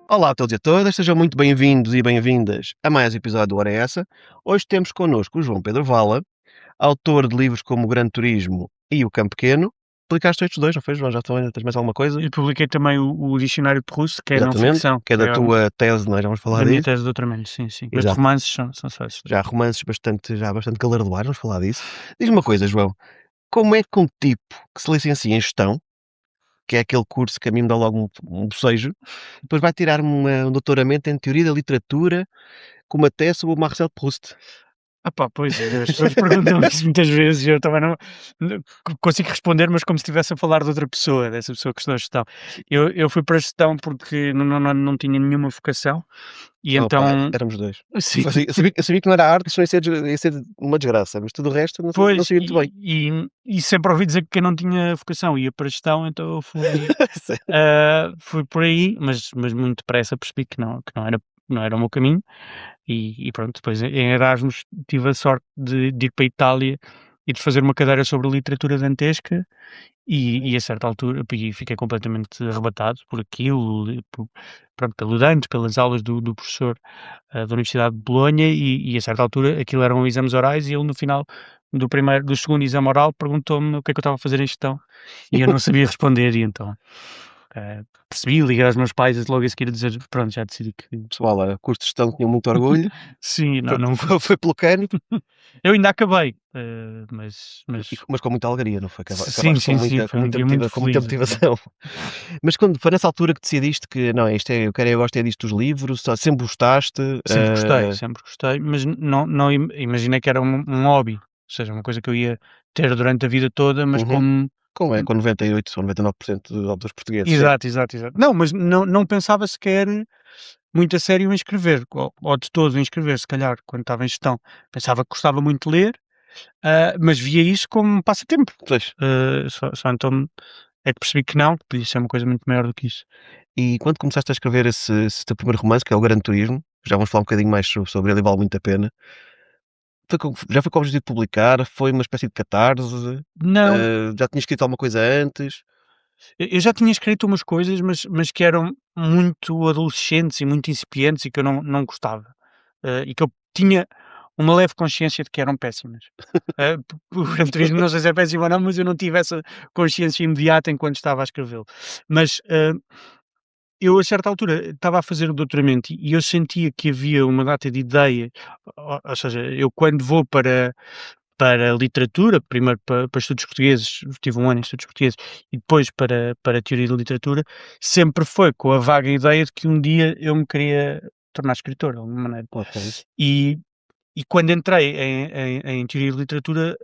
Olá a todos e a todas, sejam muito bem-vindos e bem-vindas a mais um episódio do Hora é Essa. Hoje temos connosco o João Pedro Vala, autor de livros como o Gran Turismo e o Campo Pequeno. Publicaste estes dois, não foi, João? Já tens mais alguma coisa? Eu publiquei também o Dicionário de Proust, que é não Exatamente, ficção, que é que da é tua tese, nós vamos falar da minha disso. tese de doutoramento, sim. Mas de Exato, romances são só esses dois. já há romances bastante galardoados, vamos falar disso. Diz-me uma coisa, João, como é que um tipo que se licencia em Gestão, que é aquele curso que a mim me dá logo um bocejo, depois vai tirar um doutoramento em Teoria da Literatura com uma tese sobre o Marcel Proust? Pois, as pessoas perguntam isso muitas vezes e eu também não consigo responder, mas como se estivesse a falar de outra pessoa, dessa pessoa que estudou gestão. Eu fui para a gestão porque não tinha nenhuma vocação e Opa, então, éramos 2. sim, Eu sabia que não era arte, senão ia ser uma desgraça, mas tudo o resto não pois, sabia muito bem. e sempre ouvi dizer que eu não tinha vocação, ia para a gestão, então eu fui. Sério. Fui por aí, mas muito depressa percebi que não era o meu caminho e pronto, depois em Erasmus tive a sorte de ir para a Itália e de fazer uma cadeira sobre literatura dantesca e a certa altura fiquei completamente arrebatado por aquilo, pronto, pelo Dante, pelas aulas do professor, da Universidade de Bolonha e a certa altura aquilo eram exames orais e ele no final do segundo exame oral perguntou-me o que é que eu estava a fazer em gestão e eu não sabia responder e então percebi, liguei aos meus pais logo a seguir a dizer: "Pronto, já decidi que". Pessoal, curso de gestão tinha muito orgulho, Sim, foi não foi pelo cano, eu ainda acabei, mas mas com muita alegria, não foi? sim, Acabaste com sim, sim, muita com foi um muita dia muito motiva com muita feliz aquilo. motivação. Mas quando foi nessa altura que decidiste que: "Não, isto é eu gosto é disto dos livros", só sempre gostaste? Sempre gostei, mas não imaginei que era um hobby, ou seja, uma coisa que eu ia ter durante a vida toda, mas Uhum. como Como é com 98 ou 99% dos autores portugueses, sim. exato. Não, mas não pensava sequer muito a sério em escrever, ou de todo em escrever, se calhar, quando estava em gestão. Pensava que gostava muito de ler. Mas via isso como um passatempo. Pois. Só então é que percebi que não, que podia ser uma coisa muito maior do que isso. E quando começaste a escrever esse teu primeiro romance, que é o Gran Turismo, já vamos falar um bocadinho mais sobre ele e vale muito a pena. Já foi com o objetivo de publicar? Foi uma espécie de catarse? Não, Já tinha escrito alguma coisa antes? eu já tinha escrito umas coisas, mas que eram muito adolescentes e muito incipientes e que eu não gostava. E que eu tinha uma leve consciência de que eram péssimas. O Gran Turismo não sei se é péssimo ou não, mas eu não tive essa consciência imediata enquanto estava a escrevê-lo. Mas, eu a certa altura estava a fazer o doutoramento e eu sentia que havia uma data de ideias, ou seja, eu quando vou para literatura, primeiro para estudos portugueses, tive um ano em estudos portugueses, e depois para teoria da literatura, sempre foi com a vaga ideia de que um dia eu me queria tornar escritor, de alguma maneira. Ok. E e quando entrei em teoria de literatura,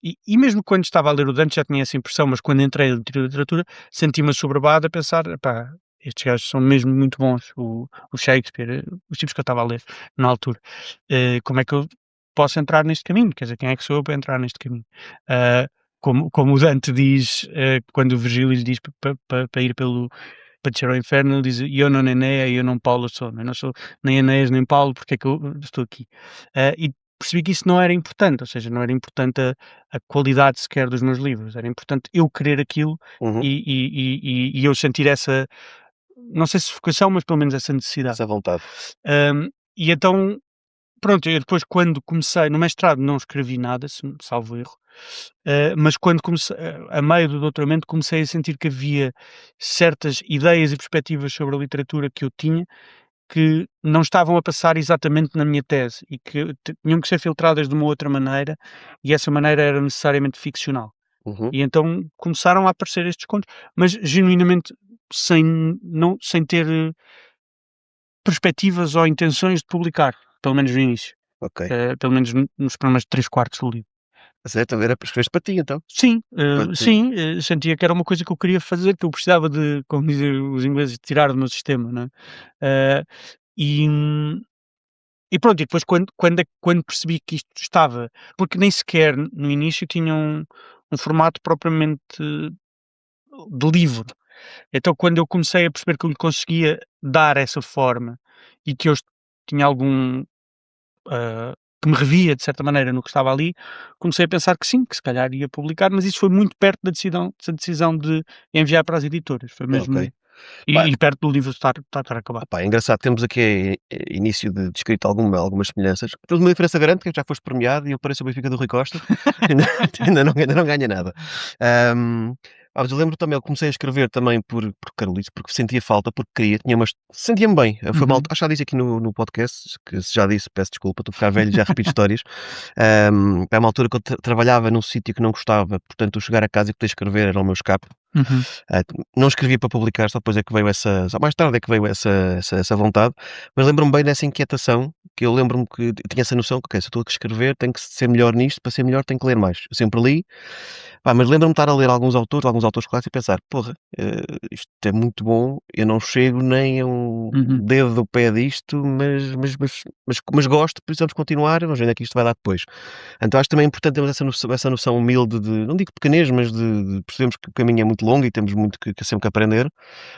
e mesmo quando estava a ler o Dante já tinha essa impressão, mas quando entrei em teoria de literatura, senti-me assoberbado a pensar: "Epá, estes gajos são mesmo muito bons", o Shakespeare, os tipos que eu estava a ler na altura. Como é que eu posso entrar neste caminho? Quer dizer, quem é que sou eu para entrar neste caminho? Ah, como o Dante diz, quando o Virgílio lhe diz para ir para descer ao inferno, ele diz: "Io non Enea, io non Paulo sono", eu não sou nem Enéas nem Paulo, porque é que eu estou aqui? E percebi que isso não era importante, ou seja, não era importante a qualidade sequer dos meus livros, era importante eu querer aquilo Uhum. e eu sentir essa, não sei se vocação, mas pelo menos essa necessidade. Essa vontade. E então, pronto, eu depois quando comecei no mestrado não escrevi nada, salvo erro, mas quando comecei a meio do doutoramento, comecei a sentir que havia certas ideias e perspectivas sobre a literatura que eu tinha, que não estavam a passar exatamente na minha tese e que tinham que ser filtradas de uma outra maneira, e essa maneira era necessariamente ficcional. Uhum. E então começaram a aparecer estes contos, mas genuinamente sem ter perspectivas ou intenções de publicar, pelo menos no início, Ok. pelo menos nos primeiros 3/4 do livro. Certo, era para escreveres para ti então? Sim, Para ti. sim, sentia que era uma coisa que eu queria fazer, que eu precisava de, como dizem os ingleses, tirar do meu sistema, não é? Eh, e e pronto, e depois quando percebi que isto estava, porque nem sequer no início tinha um formato propriamente de livro. Então quando eu comecei a perceber que eu lhe conseguia dar essa forma e que eu tinha algum, que me revia de certa maneira no que estava ali, comecei a pensar que sim, que se calhar ia publicar, mas isso foi muito perto da decisão de enviar para as editoras, foi Ok. mesmo Pá, E perto do livro estar acabado. opá, é engraçado, temos aqui início de escrito algumas semelhanças. Temos uma diferença grande, que já foste premiado e eu pareço o Benfica do Rui Costa, ainda ainda não ganha nada. Hum, mas eu lembro também, eu comecei a escrever também por carolice, porque sentia falta, porque queria, sentia-me bem. Foi mal, Uhum. acho que já disse aqui no podcast, que se já disse, peço desculpa, estou a ficar velho e já repito histórias. É uma altura que eu trabalhava num sítio que não gostava, portanto, eu chegar a casa e poder escrever era o meu escape. Uhum. Ah, não escrevia para publicar, só depois é que veio só mais tarde é que veio essa vontade, mas lembro-me bem dessa inquietação, que eu lembro-me que eu tinha essa noção que: "Ok, se eu estou a escrever, tenho que ser melhor nisto, para ser melhor tenho que ler mais". Eu sempre li, pá, mas lembro-me de estar a ler alguns autores clássicos e pensar: "Porra, isto é muito bom, eu não chego nem a um Uhum. dedo do pé disto, mas gosto, precisamos continuar, vamos ver onde é que isto vai dar depois". Então acho também importante termos essa noção humilde de, não digo pequenez, mas de percebermos que o caminho é muito longo e temos muito sempre que aprender.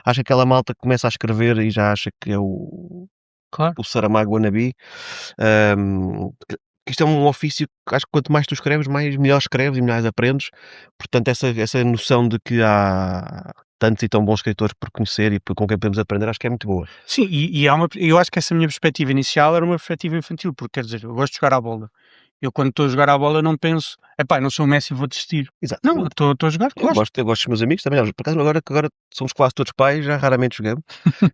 Acho que aquela malta que começa a escrever e já acha que é Claro. o Saramago wannabe, que isto é um ofício que acho que quanto mais tu escreves, melhor escreves e melhor aprendes. Portanto, essa noção de que há tantos e tão bons escritores por conhecer e com quem podemos aprender, acho que é muito boa. Sim, e há eu acho que essa minha perspectiva inicial era uma perspectiva infantil, porque quer dizer, eu gosto de jogar à bola. Eu quando estou a jogar à bola não penso: "Epá, eu não sou o Messi, vou desistir". Não, eu Exatamente. estou a jogar porque gosto. Eu gosto dos meus amigos também, olha, por acaso agora somos quase todos pais, já raramente jogamos,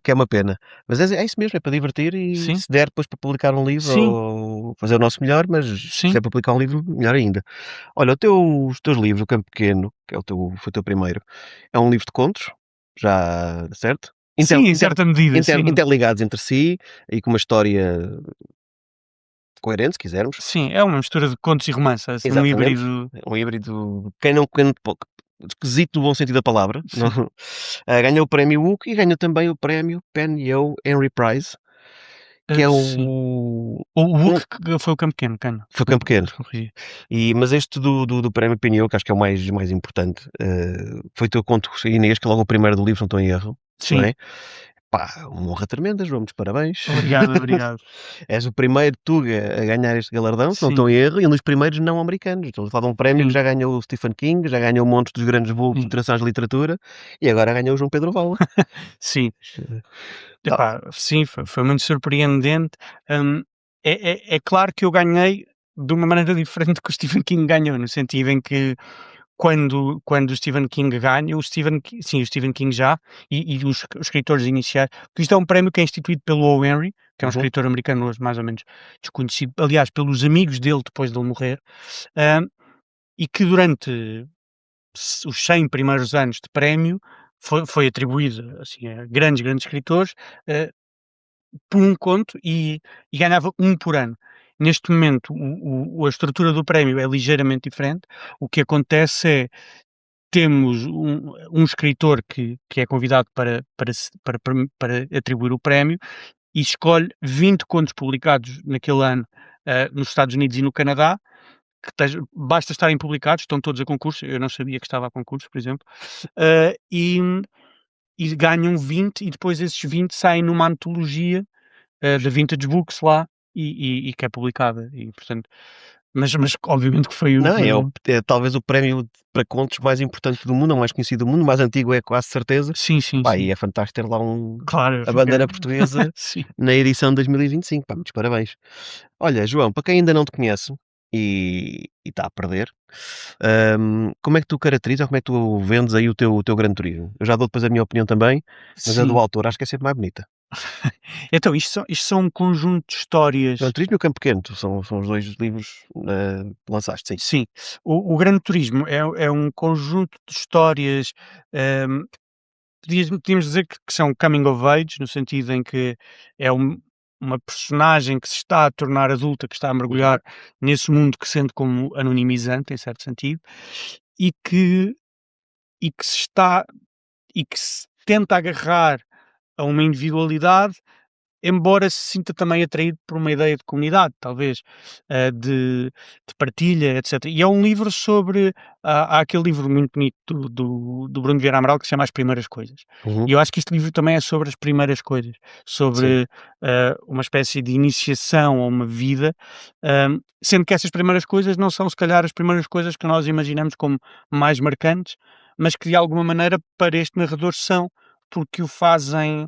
que é uma pena. Mas é isso mesmo, é para divertir e Sim, se der depois para publicar um livro sim, ou fazer o nosso melhor, mas se sim. é para publicar um livro, melhor ainda. Olha, os teus livros, O Campo Pequeno, que foi o teu primeiro, é um livro de contos, já certo? Sim, em certa medida, sim. Interligados entre si e com uma história coerente, se quisermos. Sim, é uma mistura de contos e romance, é assim um Exatamente. híbrido. É um híbrido, quem não esquisito no bom sentido da palavra, não Sim, ganhou o prémio Wook e ganhou também o prémio Penn Henry Prize, que é sim. O um Hulk que foi o campo pequeno, ganhou, foi Campo Pequeno. desculpa corrigir. Mas este do prémio Penn, que acho que é o mais importante, foi o teu conto Inês, que é logo o primeiro do livro, se não estou em erro, não Sim, é? Pá, uma honra tremenda, João, muitos parabéns. obrigado, obrigado. És o primeiro Tuga a ganhar este galardão, se não Sim, estou em erro, e um dos primeiros não americanos. Estamos a falar de um prémio que sim, já ganhou o Stephen King, já ganhou um monte dos grandes vultos sim, internacionais de literatura, e agora ganhou o João Pedro Vala. sim. Tá. Epá, sim, foi muito surpreendente. Hum, é claro que eu ganhei de uma maneira diferente que o Stephen King ganhou, no sentido em que quando o Stephen King ganha, o Stephen King já, e os escritores iniciais, porque isto é um prémio que é instituído pelo O. Henry, que é um Uhum, escritor americano hoje mais ou menos desconhecido, aliás, pelos amigos dele depois dele morrer, hã, e que durante os 100 primeiros anos de prémio foi atribuído, assim, a grandes escritores, hã, por um conto e ganhava um por ano. Neste momento, a estrutura do prémio é ligeiramente diferente. O que acontece é temos um escritor que é convidado para atribuir o prémio e escolhe 20 contos publicados naquele ano, nos Estados Unidos e no Canadá, basta estarem publicados, estão todos a concurso, eu não sabia que estava a concurso, por exemplo, ah, e ganham 20 e depois esses 20 saem numa antologia, da Vintage Books lá e que é publicada e portanto mas obviamente que não, foi é talvez o prémio para contos mais importante do mundo, o mais conhecido do mundo, o mais antigo é quase certeza. sim, sim, Pá, sim. e é fantástico ter lá Claro, eu a fiquei bandeira portuguesa sim. na edição de 2025, pá, muitos parabéns. Olha, João, para quem ainda não te conhece e está a perder, como é que tu caracterizas, ou como é que tu vendes aí o teu Gran Turismo? Eu já dou depois a minha opinião também, mas a do Sim. autor acho que é sempre mais bonita. Então isto são um conjunto de histórias. Gran Turismo e o Campo Pequeno, são os 2 livros, que lançaste, sim. Sim, o Gran Turismo é um conjunto de histórias, hum, podíamos dizer que são coming of age, no sentido em que é uma personagem que se está a tornar adulta, que está a Uhum. mergulhar nesse mundo que sente como anonimizante, em certo sentido, e que e que se está e que se tenta agarrar a uma individualidade. Embora se sinta também atraído por uma ideia de comunidade, talvez, de partilha, etcétera. E é um livro sobre há aquele livro muito bonito do Bruno Vieira Amaral que se chama As Primeiras Coisas. Uhum. E eu acho que este livro também é sobre as primeiras coisas, Sim. sobre, uma espécie de iniciação a uma vida, sendo que essas primeiras coisas não são se calhar as primeiras coisas que nós imaginamos como mais marcantes, mas que de alguma maneira para este narrador são, porque o fazem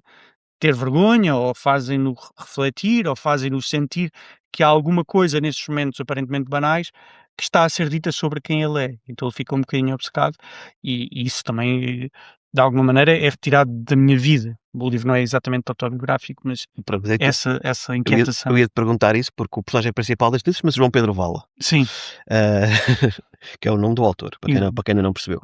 ter vergonha, ou fazem-no refletir, ou fazem-no sentir que há alguma coisa nesses momentos aparentemente banais que está a ser dita sobre quem ele é. Então ele fica um bocadinho obcecado e isso também, de alguma maneira, é retirado da minha vida. O livro não é exatamente autobiográfico, mas Pronto, mas é que essa eu inquietação. ia te perguntar isso, porque o personagem principal deste livro chama-se João Pedro Vala. Sim, Ah, que é o nome do autor, e para quem ainda não percebeu.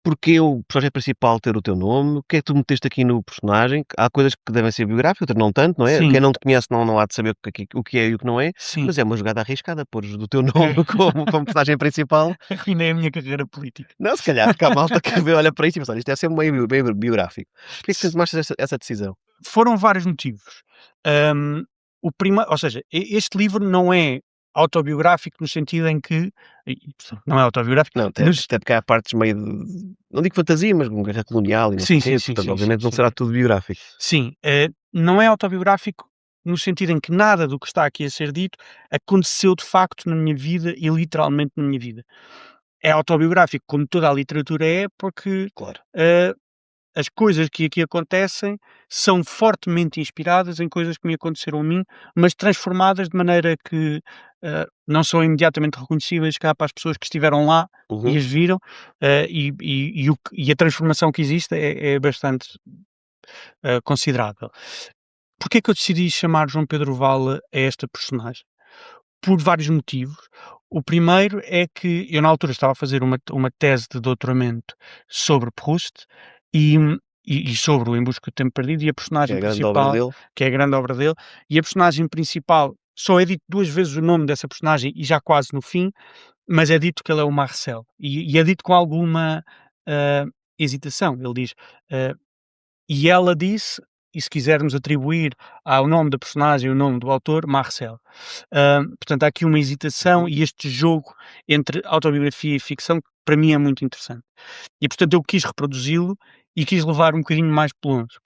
Porquê o personagem principal ter o teu nome? O que é que tu meteste aqui no personagem? Há coisas que devem ser biográficas, outras não tanto, não é? sim, Quem não te conhece não há de saber o que é e o que não é, sim. mas é uma jogada arriscada pôres do teu nome como personagem principal. Arruinei a minha carreira política. Não, se calhar, porque há malta que vê, olha para isto e pensa: "Olha, isto deve ser meio biográfico". Porquê é que tomaste essa decisão? Foram vários motivos. Hum, ou seja, este livro não é autobiográfico no sentido em que não é autobiográfico Não, até nos até porque há partes meio de não digo fantasia, mas com guerra colonial e não sei sim, o sim, quê, sim, portanto, sim, sim, obviamente não sim. será tudo biográfico. Sim, não é autobiográfico no sentido em que nada do que está aqui a ser dito aconteceu de facto na minha vida e literalmente na minha vida. É autobiográfico como toda a literatura é, porque, Claro. eh as coisas que aqui acontecem são fortemente inspiradas em coisas que me aconteceram a mim, mas transformadas de maneira que, não são imediatamente reconhecíveis cá para as pessoas que estiveram lá e Uhum. as viram, e a transformação que existe é bastante, considerável. Porquê é que eu decidi chamar João Pedro Valla a esta personagem? Por vários motivos. O primeiro é que eu na altura estava a fazer uma tese de doutoramento sobre Proust e e sobre o Em Busca do Tempo Perdido e a Que é personagem a grande obra principal, dele. que é a grande obra dele, e a personagem principal só é dito 2 vezes o nome dessa personagem e já quase no fim, mas é dito que ele é o Marcel e é dito com alguma, hã, hesitação. Ele diz, hã e ela disse, e se quisermos atribuir ao nome da personagem o nome do autor, Marcel. Portanto, há aqui uma hesitação e este jogo entre autobiografia e ficção, que para mim é muito interessante. E portanto eu quis reproduzi-lo e quis levar um bocadinho mais por longe,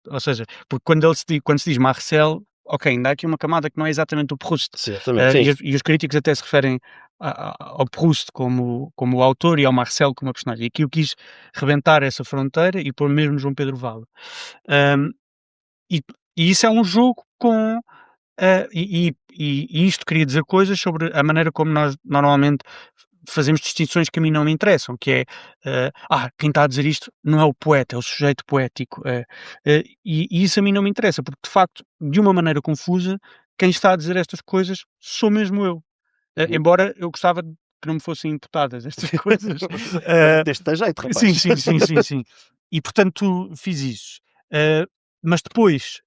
ou seja, porque quando se diz Marcel, ok, ainda há aqui uma camada que não é exatamente o Proust, Certamente, sim. e os críticos até se referem ao Proust como o autor e ao Marcel como a personagem. E aqui eu quis rebentar essa fronteira e pôr mesmo João Pedro Valla. Hum, e e isso é um jogo com e isto queria dizer coisas sobre a maneira como nós normalmente fazemos distinções que a mim não me interessam, que é, quem está a dizer isto não é o poeta, é o sujeito poético, e isso a mim não me interessa, porque de facto, de uma maneira confusa, quem está a dizer estas coisas sou mesmo eu. Uhum. Embora eu gostava de que não me fossem imputadas estas coisas, eh, Deste jeito, sim, rapaz. sim, sim, sim, sim. E portanto fiz isso. Mas depois,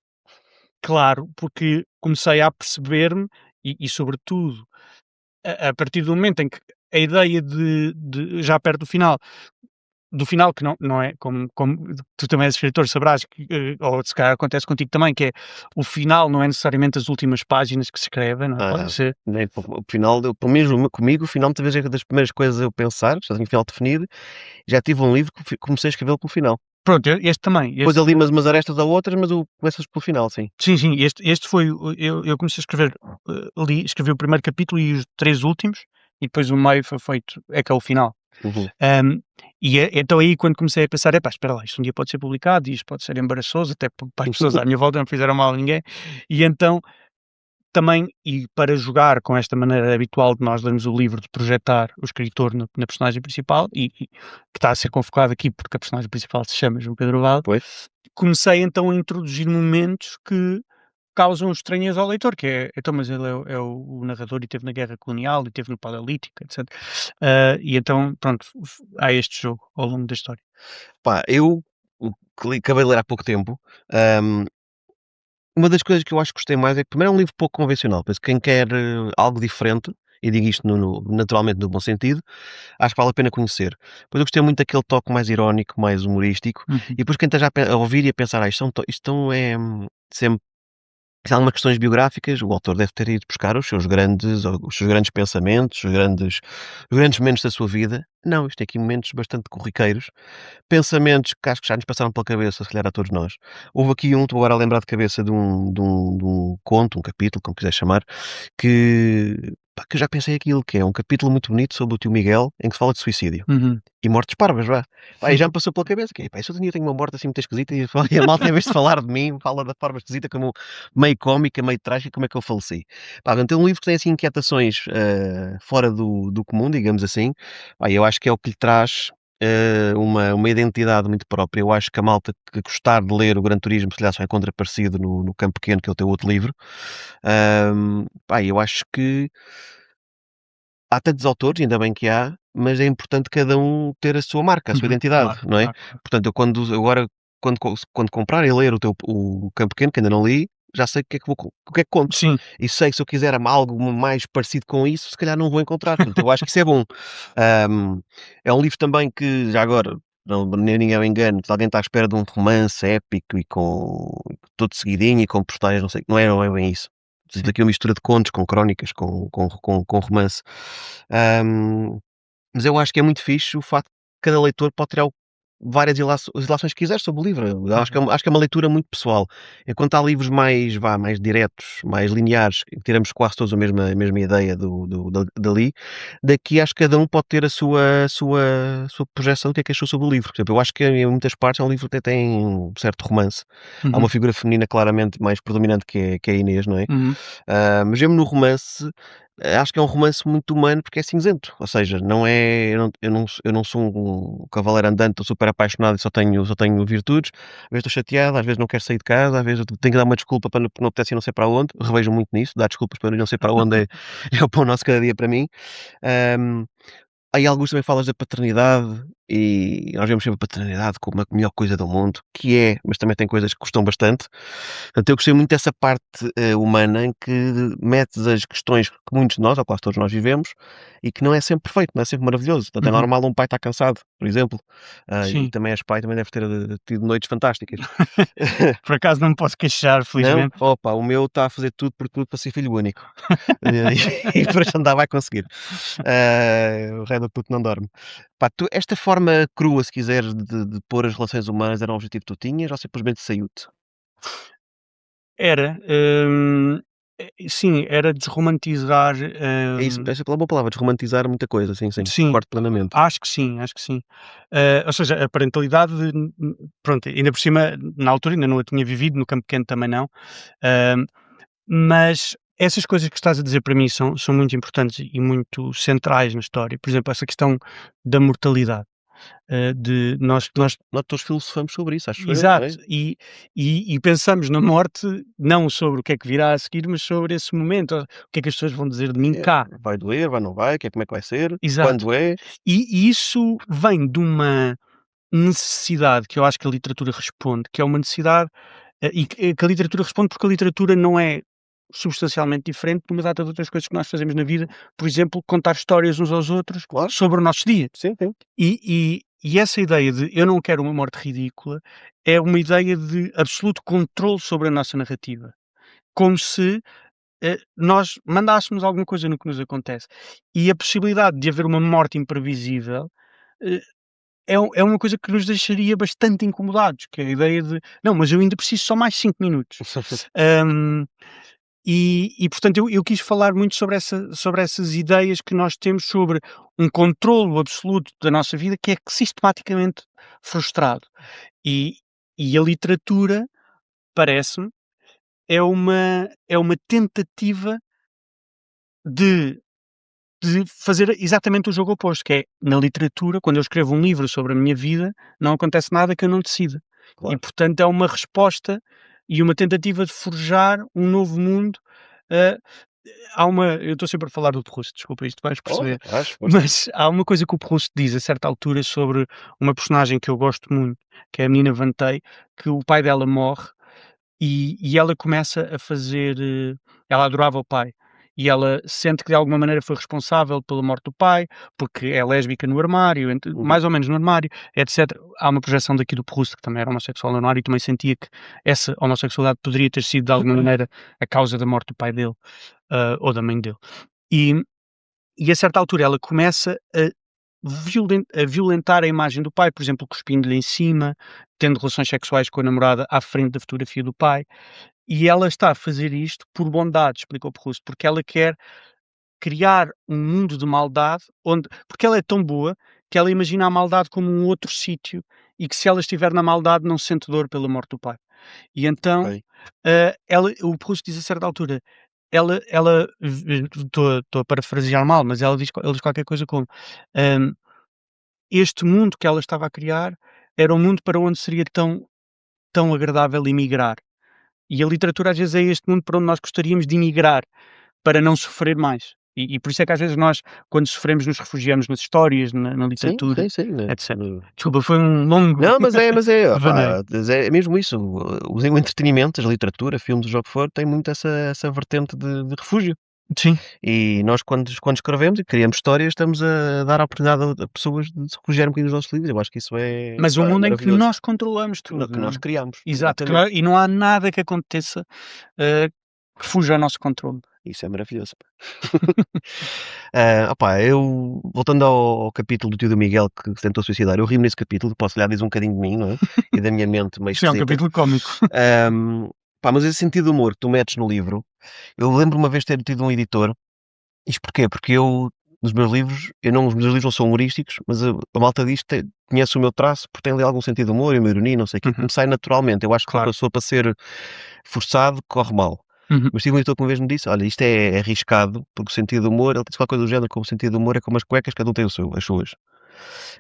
claro, porque comecei a perceber-me e sobretudo, a partir do momento em que a ideia de já perto do final que não é como tu também és escritor, saberás que, ou se calhar acontece contigo também, que é o final não é necessariamente as últimas páginas que se escrevem, não é? Podem Ah, ser nem o final, pelo menos comigo, o final muitas vezes é das primeiras coisas a eu pensar, já tenho o final definido, já tive um livro que comecei a escrevê-lo pelo final. pronto, este também, Depois ali umas arestas ou outras, mas o começas pelo final, sim. sim, sim, este foi eu comecei a escrever, escrevi o primeiro capítulo e os 3 últimos, e depois o meio foi feito é que é o final. Uhum. Então aí quando comecei a pensar: "Epá, espera lá, isto um dia pode ser publicado e isto pode ser embaraçoso até para as pessoas à minha volta, não fizeram mal a ninguém", e então também e para jogar com esta maneira habitual de nós lermos o livro, de projetar o escritor na personagem principal e que está a ser convocado aqui porque a personagem principal se chama João Pedro Valo, Pois. comecei então a introduzir momentos que causam estranheza ao leitor, que é, então, mas ele é o narrador e esteve na guerra colonial e esteve no Paleolítico, etc. E então, pronto, há este jogo ao longo da história. Pá, eu o que acabei de ler há pouco tempo, hum, uma das coisas que eu acho que gostei mais é que primeiro é um livro pouco convencional, penso que quem quer algo diferente, e digo isto naturalmente no bom sentido, acho que vale a pena conhecer. Pois eu gostei muito daquele toque mais irónico, mais humorístico, e Uhum. depois quem está já a ouvir e a pensar: isto são sempre se há algumas questões biográficas, o autor deve ter ido buscar os seus grandes pensamentos, os grandes momentos da sua vida. Não, isto tem aqui momentos bastante corriqueiros, pensamentos que acho que já nos passaram pela cabeça, se calhar a todos nós. Houve aqui estou agora a lembrar de cabeça de um conto, um capítulo, como quiser chamar, que pá, que eu já pensei aquilo, que é um capítulo muito bonito sobre o tio Miguel, em que se fala de suicídio. Uhum. E mortes parvas, vá. Pá, e já me passou pela cabeça que é, pá, se eu tenho uma morte assim muito esquisita e e a malta em vez de falar de mim, fala da forma esquisita, como meio cómica, meio trágica, como é que eu faleci. Pá, portanto, é um livro que tem assim inquietações fora do comum, digamos assim. Pá, eu acho que é o que lhe traz uma identidade muito própria. Eu acho que a malta que gostar de ler o Gran Turismo, se calhar só encontra parecido no Campo Pequeno, que é o teu outro livro. Pá, eu acho que há tantos autores, ainda bem que há, mas é importante cada um ter a sua marca, a sua Uhum. identidade, Claro, não é? claro, claro. Portanto, eu agora, quando comprar e ler o Campo Pequeno, que ainda não li, já sei o que é que o que é que conto. Sim. E sei que se eu quiser algo mais parecido com isso, se calhar não vou encontrar. Portanto, eu acho que isso é bom. Ahm, é um livro também que, já agora, não, nem ninguém me engano, se alguém está à espera de um romance épico e com todo seguidinho e com postais, não sei, não é bem isso. Temos Sim. aqui uma mistura de contos, com crónicas, com romance. Ahm, mas eu acho que é muito fixe o facto de cada leitor pode tirar várias as ilações que quiser sobre o livro. Eu acho que, Uhum. acho que é uma leitura muito pessoal. Enquanto há livros mais diretos, mais lineares, que tiramos quase todos a mesma ideia dali, daqui acho que cada um pode ter a sua projeção do que é que achou sobre o livro. Por exemplo, eu acho que em muitas partes é um livro que até tem um certo romance. Há uma Uhum. figura feminina claramente mais predominante que é a Inês, não é? Uhum. Mas mesmo no romance, acho que é um romance muito humano porque é cinzento, ou seja, não é eu não sou um cavaleiro andante, estou super apaixonado e só tenho virtudes, às vezes estou chateado, às vezes não quero sair de casa, às vezes eu tenho que dar uma desculpa para não apetece ir não sei para onde, revejo muito nisso, dar desculpas para ir não sei para onde é o pão nosso cada dia para mim. Hã, Aí alguns também falas da paternidade e nós vemos sempre a paternidade como a melhor coisa do mundo, que é, mas também tem coisas que custam bastante. Portanto, eu gostei muito dessa parte, humana em que metes as questões que muitos de nós, ou quase todos nós vivemos, e que não é sempre perfeito, não é sempre maravilhoso. Portanto, é Uhum. normal um pai estar cansado, por exemplo, e Sim. também és pai, também deves ter tido noites fantásticas. Por acaso não me posso queixar, Não? felizmente. Opa, o meu está a fazer tudo por tudo para ser filho único. E para andar vai conseguir. O rei do puto não dorme. Pá, esta forma crua, se quiseres, de pôr as relações humanas era um objetivo que tu tinhas ou simplesmente saiu-te? Era, sim, era desromantizar, É isso, essa é uma boa palavra, desromantizar muita coisa, sim, sim, sim, concordo plenamente. acho que sim, acho que sim. Ou seja, a parentalidade, pronto, ainda por cima, na altura ainda não a tinha vivido, no campo pequeno também não, hã, mas essas coisas que estás a dizer para mim são muito importantes e muito centrais na história. Por exemplo, essa questão da mortalidade, de Nós todos filosofamos sobre isso, acho eu, não exato, é? e pensamos na morte não sobre o que é que virá a seguir, mas sobre esse momento, o que é que as pessoas vão dizer de mim É, cá. vai doer, vai não vai, como é que vai ser, Exato. quando é? E isso vem de uma necessidade que eu acho que a literatura responde, que é uma necessidade, e que a literatura responde, porque a literatura não é substancialmente diferente de uma data de outras coisas que nós fazemos na vida, por exemplo, contar histórias uns aos outros Claro, sobre o nosso dia. sim, sim. E essa ideia de eu não quero uma morte ridícula, é uma ideia de absoluto controle sobre a nossa narrativa. Como se, nós mandássemos alguma coisa no que nos acontece. E a possibilidade de haver uma morte imprevisível, eh, é uma coisa que nos deixaria bastante incomodados, que é a ideia de: "Não, mas eu ainda preciso só mais 5 minutos". Hum, portanto eu quis falar muito sobre essas ideias que nós temos sobre um controlo absoluto da nossa vida que é sistematicamente frustrado. E a literatura, parece-me, é uma tentativa de fazer exatamente o jogo oposto, que é, na literatura, quando eu escrevo um livro sobre a minha vida, não acontece nada que eu não decida. E Claro. portanto é uma resposta e uma tentativa de forjar um novo mundo. hã, eu estou sempre a falar do Proust, desculpa, isto vais Olha, perceber, faz, força. mas há uma coisa que o Proust diz a certa altura sobre uma personagem que eu gosto muito, que é a menina Vantei, que o pai dela morre e ela começa a fazer, ela adorava o pai, e ela sente que de alguma maneira foi responsável pela morte do pai, porque é lésbica no armário, Uhum. mais ou menos no armário, etcétera. Há uma projeção daqui do Proust, que também era homossexual no armário, e também sentia que essa homossexualidade poderia ter sido de alguma maneira a causa da morte do pai dele, ou da mãe dele. E a certa altura ela começa a violentar a imagem do pai, por exemplo, cuspindo-lhe em cima, tendo relações sexuais com a namorada à frente da fotografia do pai. E ela está a fazer isto por bondade, explicou Proust, porque ela quer criar um mundo de maldade onde porque ela é tão boa que ela imagina a maldade como um outro sítio e que se ela estiver na maldade não sente dor pela morte do pai. E então, Ok. o Proust diz a certa altura, ela estou a parafrasear mal, mas ele diz qualquer coisa como, hum, este mundo que ela estava a criar era um mundo para onde seria tão agradável emigrar. E a literatura às vezes é este mundo para onde nós gostaríamos de emigrar, para não sofrer mais. E por isso é que às vezes nós, quando sofremos, nos refugiamos nas histórias, na Sim, literatura, sim, sim, né, etc. Desculpa, foi um longo não, mas é, devaneio. opá, mas é mesmo isso, o entretenimento, a literatura, filmes, seja o que for, tem muito essa vertente de refúgio. Sim, E nós quando escrevemos e criamos histórias, estamos a dar a oportunidade a pessoas de se refugiarem um bocadinho nos nossos livros. Eu acho que isso é, mas um pá, é mundo em que maravilhoso. nós controlamos Que tudo, não nós é? criamos, Exato, exatamente. e não há nada que aconteça, que fuja ao nosso controle. Isso é maravilhoso. Opá, eu voltando ao capítulo do tio do Miguel que se tentou suicidar, eu rimo nesse capítulo, posso olhar, diz um bocadinho de mim, não é? E da minha mente meio Sim, é um esquisita. capítulo cómico. Ahm, Pá, mas esse sentido de humor que tu metes no livro, eu lembro uma vez ter tido um editor. Isto porquê? Porque eu, nos meus livros, os meus livros não são humorísticos, mas a malta diz que conhece o meu traço porque tem ali algum sentido de humor e uma ironia, não sei o quê, que Uhum, me sai naturalmente. Eu acho que uma claro. pessoa para ser forçado corre mal. Uhum. Mas tive um editor que uma vez me disse: Olha, isto é arriscado, porque o sentido de humor, ele disse qualquer coisa do género, como o sentido de humor é como as cuecas, cada um tem as suas.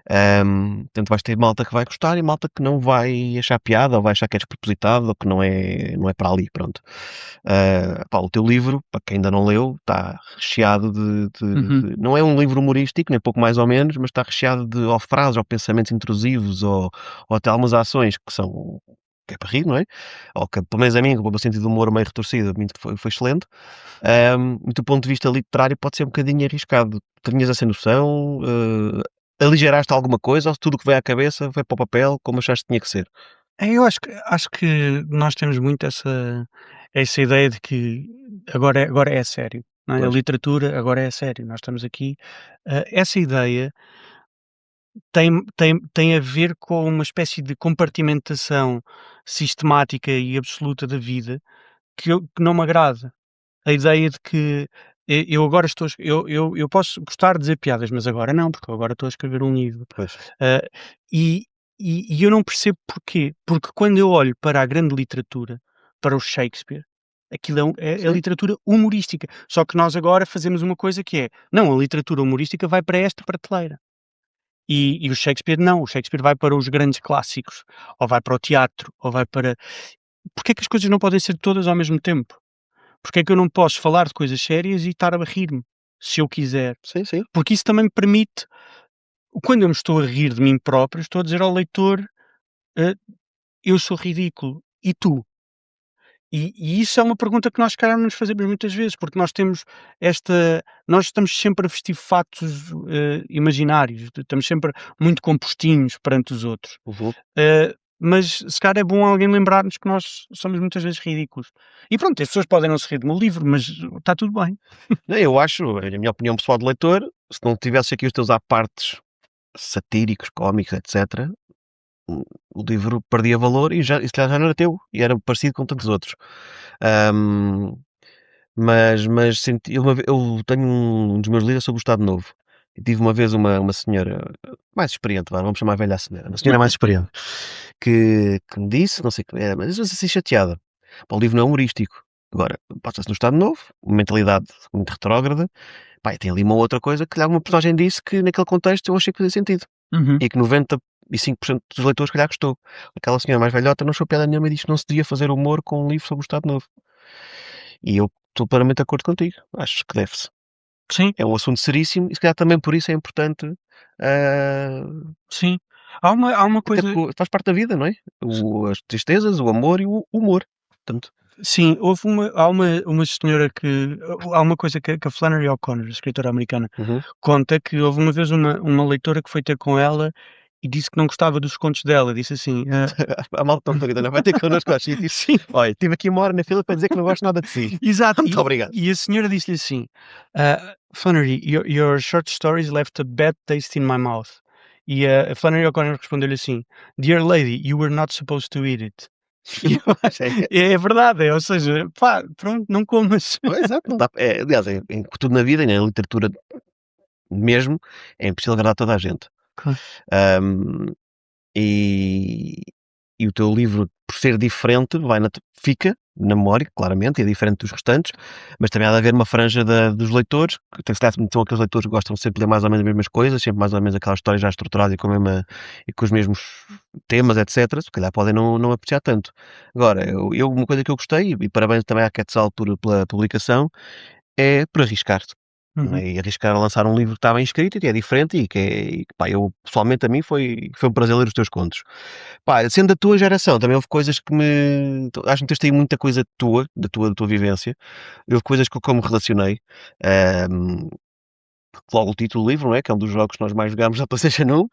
Portanto, vais ter malta que vai gostar e malta que não vai achar piada, ou vai achar que é despropositado, ou que não é para ali, pronto. Pá, o teu livro, para quem ainda não leu, está recheado Uhum. não é um livro humorístico, nem pouco mais ou menos, mas está recheado de ou frases, ou pensamentos intrusivos, ou até algumas ações que é para rir, não é? Ou que, pelo menos a mim, com o meu sentido de humor meio retorcido, a mim foi excelente. Do ponto de vista literário, pode ser um bocadinho arriscado. Tinhas essa noção? Aligeraste alguma coisa ou tudo o que veio à cabeça foi para o papel como achaste que tinha que ser? Eu acho que nós temos muito essa ideia de que agora é sério, não é? A Pois. literatura agora é sério, nós estamos aqui essa ideia tem a ver com uma espécie de compartimentação sistemática e absoluta da vida que não me agrada. A ideia de que eu agora estou a es eu posso gostar de dizer piadas, mas agora não, porque eu agora estou a escrever um livro. Pois. Ah, e e eu não percebo porquê, porque quando eu olho para a grande literatura, para o Shakespeare, aquilo é Sim, literatura humorística, só que nós agora fazemos uma coisa que é: "Não, a literatura humorística vai para esta prateleira", e o Shakespeare não, o Shakespeare vai para os grandes clássicos, ou vai para o teatro, ou vai para porque é que as coisas não podem ser todas ao mesmo tempo? Porque é que eu não posso falar de coisas sérias e estar a rir-me, se eu quiser? sim, sim. Porque isso também me permite quando eu me estou a rir de mim próprio, estou a dizer ao leitor, eh, eu sou ridículo, e tu? E isso é uma pergunta que nós se calhar não nos fazemos muitas vezes, porque nós estamos sempre a vestir fatos, imaginários, estamos sempre muito compostinhos perante os outros. Uhum. Mas se calhar é bom alguém lembrar-nos que nós somos muitas vezes ridículos. E pronto, as pessoas podem não se rir do meu livro, mas está tudo bem. Não, eu acho, a minha opinião pessoal de leitor, se não tivesse aqui os teus apartes satíricos, cómicos, etc., o o livro perdia valor e se calhar já não era teu, e era parecido com tantos outros. Ahm, mas senti, eu tenho um dos meus livros sobre o Estado Novo. E tive uma vez uma senhora mais experiente, vamos chamar a velha a senhora, uma senhora mais experiente, que me disse, não sei o que era, mas eu assim chateada. Pá, o livro não é humorístico. Agora, passa-se no Estado Novo, uma mentalidade muito retrógrada. Pá, e tem ali uma outra coisa que alguma personagem disse que naquele contexto eu achei que fazia sentido. Uhum. E que 95% dos leitores, se calhar, gostou. Aquela senhora mais velhota não achou piada nenhuma e disse que não se devia fazer humor com um livro sobre o Estado Novo. E eu estou plenamente de acordo contigo. Acho que deve-se. Sim, É um assunto seríssimo e se calhar também por isso é importante, ah, sim. Há uma até coisa. porque faz parte da vida, não é? As tristezas, o amor e o humor. Portanto, Sim, há uma senhora que há uma coisa que a Flannery O'Connor, a escritora americana, uhum. conta que houve uma vez uma leitora que foi ter com ela e disse que não gostava dos contos dela, disse assim, A malta não está vai ter connosco aos sítios. sim, Olha, estive aqui uma hora na fila para dizer que não gosto nada de si. exato, Muito obrigado. e a senhora disse-lhe assim, "Flannery, your short stories left a bad taste in my mouth." E a Flannery O'Connor respondeu-lhe assim: "Dear lady, you were not supposed to eat it." E eu acho É, é verdade, ou seja, pá, pronto, não comas. pois, exato, não dá aliás, em tudo na vida e na literatura mesmo, é impossível agradar toda a gente. Claro. Hum, e e o teu livro, por ser diferente, vai na fica na memória, claramente, é diferente dos restantes, mas também há de haver uma franja dos leitores, que tem se calhar são aqueles leitores que gostam sempre de ler mais ou menos as mesmas coisas, sempre mais ou menos aquela história já estruturada e com os mesmos temas, etcétera, se calhar podem não apreciar tanto. Agora, uma coisa que eu gostei, e parabéns também à Quetzal pela publicação, é por arriscar, não Uhum. é, e arriscar a lançar um livro que está bem escrito e que é diferente e que, pá, eu pessoalmente a mim foi um prazer ler os teus contos. Pá, sendo da tua geração, também houve coisas que acho que tens aí muita coisa tua, da tua vivência. Houve coisas que eu me relacionei. hum, Logo o título do livro, não é? Que é um dos jogos que nós mais jogámos na PlayStation 1,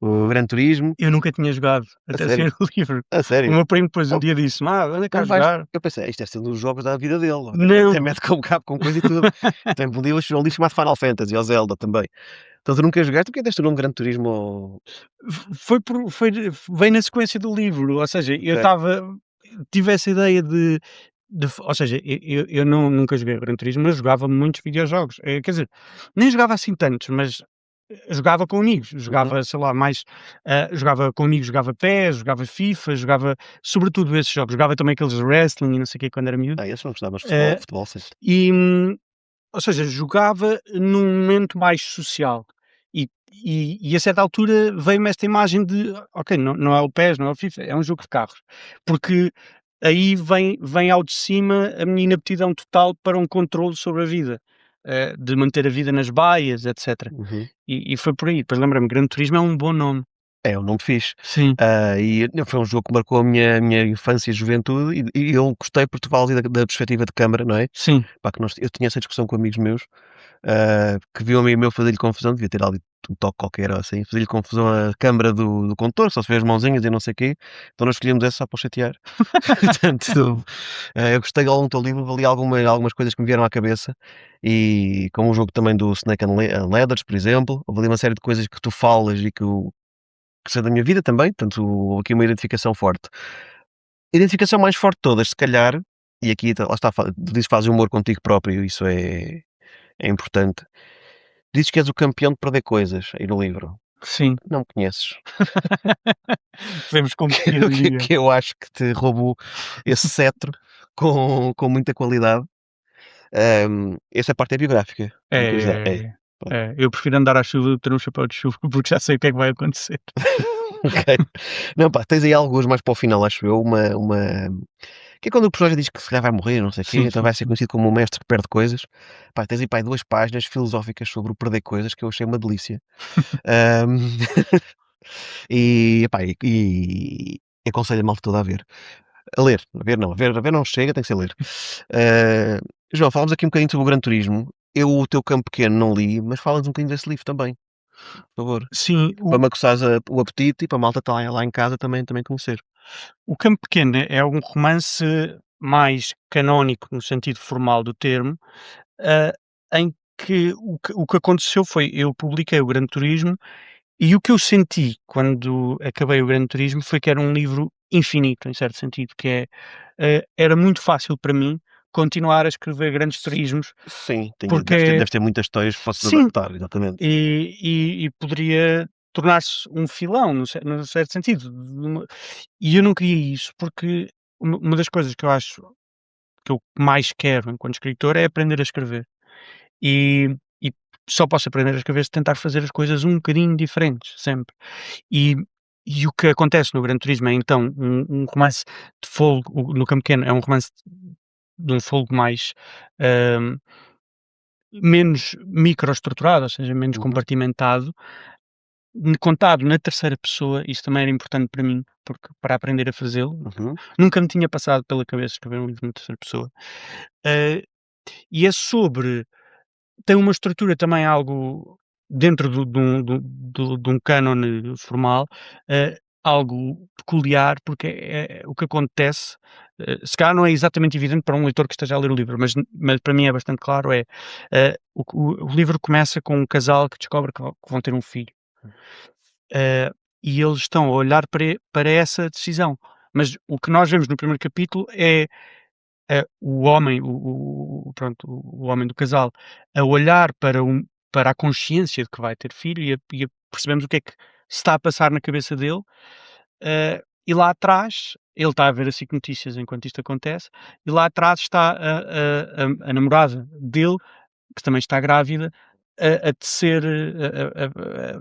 o Gran Turismo. Eu nunca tinha jogado, A até sério? sair o livro. A O sério? meu primo depois um Oh, dia disse-me: anda cá não a vais. jogar. Eu pensei, isto deve ser um dos jogos da vida dele. Não, Até mete com cabo, com coisa e tudo. Tem um livro chamado Final Fantasy, ou Zelda também. Então tu nunca jogaste, porque deste o nome Gran Turismo foi veio na sequência do livro, ou seja, eu ok. estava tive essa ideia ou seja, eu nunca joguei Gran Turismo, mas jogava muitos videojogos, quer dizer, nem jogava assim tantos, mas jogava com amigos, Uhum. jogava, sei lá, mais, jogava com amigos, jogava PES, jogava FIFA, jogava sobretudo esses jogos, jogava também aqueles wrestling e não sei o quê quando era miúdo, Ah, esses não gostava, mas eh, futebol sim. e ou seja, jogava num momento mais social. E a certa altura veio-me esta imagem de: "Ok, não é o PES, não é o FIFA, é um jogo de carros". Porque aí vem ao de cima a minha inaptidão total para um controle sobre a vida, de manter a vida nas baias, etcétera. Uhum. E foi por aí. Depois lembrei-me, Gran Turismo é um bom nome. É um nome fixe. Sim, E não, foi um jogo que marcou a minha infância e juventude e eu gostei por tu falas aí da perspectiva de câmara, não é? sim. Pá, que eu tinha essa discussão com amigos meus, que viu um amigo meu fazer-lhe confusão, devia ter ali um toque qualquer ou assim, fazer-lhe confusão a câmara do condutor, só se vê as mãozinhas e não sei o quê, então nós escolhemos essa só para o chatear. Portanto, eu gostei ao longo do teu livro, ali algumas coisas que me vieram à cabeça, e com o jogo também do Snake and Ladders, por exemplo, houve ali uma série de coisas que tu falas e que são da minha vida também, portanto, houve aqui uma identificação forte. A identificação mais forte de todas, se calhar, e aqui lá está, tu dizes que fazes humor contigo próprio, isso é importante. Dizes que és o campeão de perder coisas aí no livro. Sim. Não me conheces. Devemos competir um dia. Que eu acho que te roubou esse cetro com muita qualidade. Essa parte é biográfica, É, uma curiosidade. É, é, pronto. é. Eu prefiro andar à chuva do que ter um chapéu de chuva, porque já sei o que é que vai acontecer. Ok. Não, pá, tens aí alguns mais para o final, acho eu, que é quando o personagem diz que se calhar vai morrer, não sei o quê, Sim, então sim, vai ser sim. conhecido como o mestre que perde coisas. Pá, tens aí, pá, 2 páginas filosóficas sobre o perder coisas, que eu achei uma delícia. Hum, e, epá, aconselho a malta toda a ver. A ler, a ver não chega, tem que ser ler. Ah, João, falámos aqui um bocadinho sobre o Gran Turismo. Eu o Teu Campo Pequeno não li, mas fala-nos um bocadinho desse livro também, por favor. Sim, Para me aguçares o apetite e para a malta estar lá em casa também conhecer. o Campo Pequeno é um romance mais canónico, no sentido formal do termo, ah, em que o que aconteceu foi, eu publiquei o Gran Turismo e o que eu senti quando acabei o Gran Turismo foi que era um livro infinito, em certo sentido, que é, era muito fácil para mim continuar a escrever grandes turismos, Sim, porque deves ter muitas histórias que possas sim, adaptar, exatamente. e poderia tornar-se um filão, num certo sentido, e eu não queria isso, porque uma das coisas que eu acho que eu mais quero enquanto escritor é aprender a escrever. E só posso aprender a escrever se tentar fazer as coisas um bocadinho diferentes, sempre. E e o que acontece no Gran Turismo é então um romance de folgo, no Campo Pequeno é um romance de um folgo mais, hã, menos microestruturado, ou seja, menos Uhum, compartimentado, contado na terceira pessoa, isso também era importante para mim, porque para aprender a fazê-lo, uhum, nunca me tinha passado pela cabeça escrever um livro na terceira pessoa. Hã, e é sobre tem uma estrutura também algo dentro de um cânone formal, algo peculiar, porque o que acontece, se calhar não é exatamente evidente para um leitor que esteja a ler o livro, mas para mim é bastante claro, o livro começa com um casal que descobre que vão ter um filho, eh, e eles estão a olhar para essa decisão. Mas o que nós vemos no primeiro capítulo é o homem, pronto, o homem do casal, a olhar para a consciência de que vai ter filho e a percebemos o que é que se está a passar na cabeça dele, e lá atrás, ele está a ver a SIC Notícias enquanto isto acontece, e lá atrás está a namorada dele, que também está grávida, a tecer,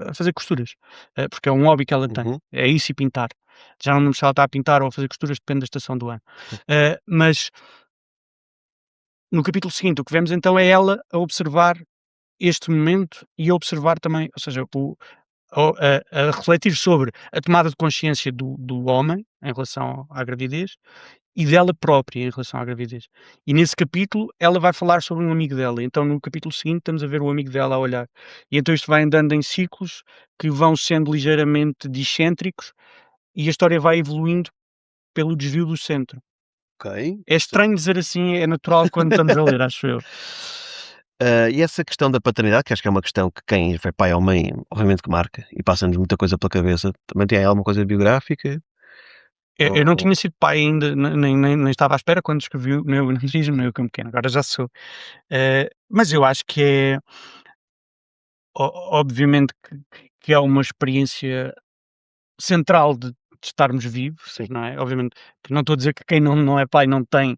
a fazer costuras, porque é um hobby que ela tem, Uhum. é isso e pintar. Já não lembro se ela está a pintar ou a fazer costuras, depende da estação do ano. Mas no capítulo seguinte, o que vemos então é ela a observar este momento e a observar também, ou seja, a refletir sobre a tomada de consciência do homem em relação à gravidez e dela própria em relação à gravidez. E nesse capítulo ela vai falar sobre um amigo dela, então no capítulo seguinte estamos a ver o amigo dela a olhar. E então isto vai andando em ciclos que vão sendo ligeiramente discêntricos e a história vai evoluindo pelo desvio do centro. Ok. É estranho dizer assim, é natural quando estamos a ler, acho eu. E essa questão da paternidade, que acho que é uma questão que quem foi pai ou mãe, obviamente que marca, e passa-nos muita coisa pela cabeça, também tem alguma coisa biográfica? Eu não Ou tinha sido pai ainda, nem estava à espera quando escrevi o meu Neologismo, nem o Cão Pequeno, agora já sou. Mas eu acho que é obviamente que é uma experiência central de estarmos vivos, sim. não é? Obviamente que não estou a dizer que quem não é pai não tem,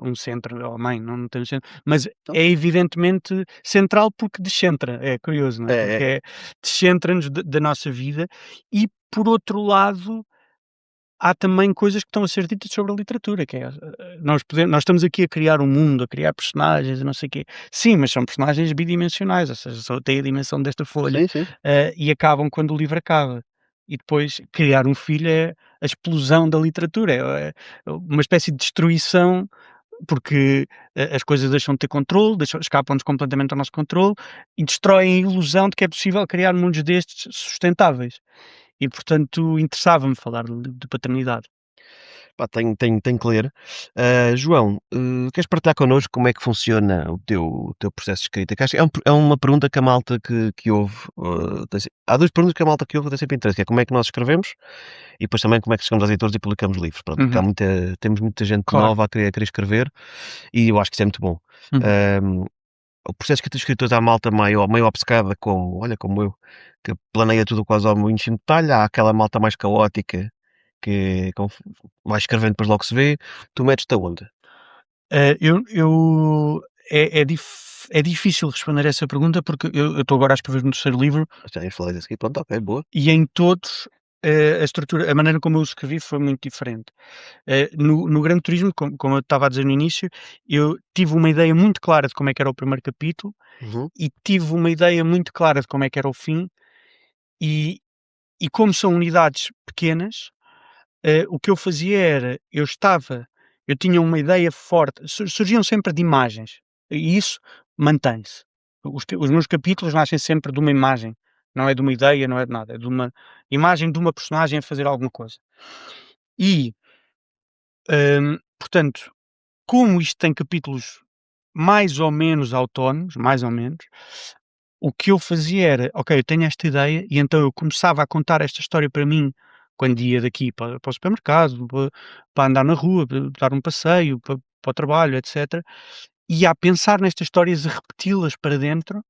um centro, ou mãe não tem um centro, mas Então, é evidentemente central porque descentra, é curioso, não é? é, Porque é. descentra-nos da nossa vida e por outro lado há também coisas que estão a ser ditas sobre a literatura, que é, nós estamos aqui a criar um mundo, a criar personagens e não sei o quê. Sim, mas são personagens bidimensionais, ou seja, só têm a dimensão desta folha, Sim, sim. e acabam quando o livro acaba. E depois criar um filho é a explosão da literatura, é uma espécie de destruição, porque as coisas deixam de ter controle, escapam-nos completamente ao nosso controle e destroem a ilusão de que é possível criar mundos destes sustentáveis. E portanto interessava-me falar de paternidade. Pá, tenho que ler. João, queres partilhar connosco como é que funciona o teu processo de escrita? Que acho que é uma pergunta que a malta que ouve, há 2 perguntas que a malta que ouve tem sempre interesse, que é como é que nós escrevemos e depois também como é que chegamos aos editores e publicamos livros. Pronto, porque Uhum, temos muita gente claro. nova a querer escrever e eu acho que isso é muito bom. Uhum. Hum, o processo de escritores há malta meio obcecada como eu, que planeia tudo quase ao mínimo detalhe, há aquela malta mais caótica que vai escrevendo depois logo se vê. Tu metes-te aonde? Eu é difícil responder essa pergunta, porque eu estou agora a escrever o meu terceiro livro Já ias falar disso aqui, pronto, ok, boa. e em todos, a maneira como eu escrevi foi muito diferente. No Gran Turismo, como eu estava a dizer no início, eu tive uma ideia muito clara de como é que era o primeiro capítulo Uhum. e tive uma ideia muito clara de como é que era o fim e como são unidades pequenas. O que eu fazia era, eu tinha uma ideia forte, surgiam sempre de imagens, e isso mantém-se. Os meus capítulos nascem sempre de uma imagem, não é de uma ideia, não é de nada, é de uma imagem de uma personagem a fazer alguma coisa. E, portanto, como isto tem capítulos mais ou menos autónomos, mais ou menos, o que eu fazia era: "Ok, eu tenho esta ideia", e então eu começava a contar esta história para mim, quando ia daqui para o supermercado, para andar na rua, para dar um passeio, para o trabalho, etcétera, e a pensar nestas histórias, a repeti-las para dentro,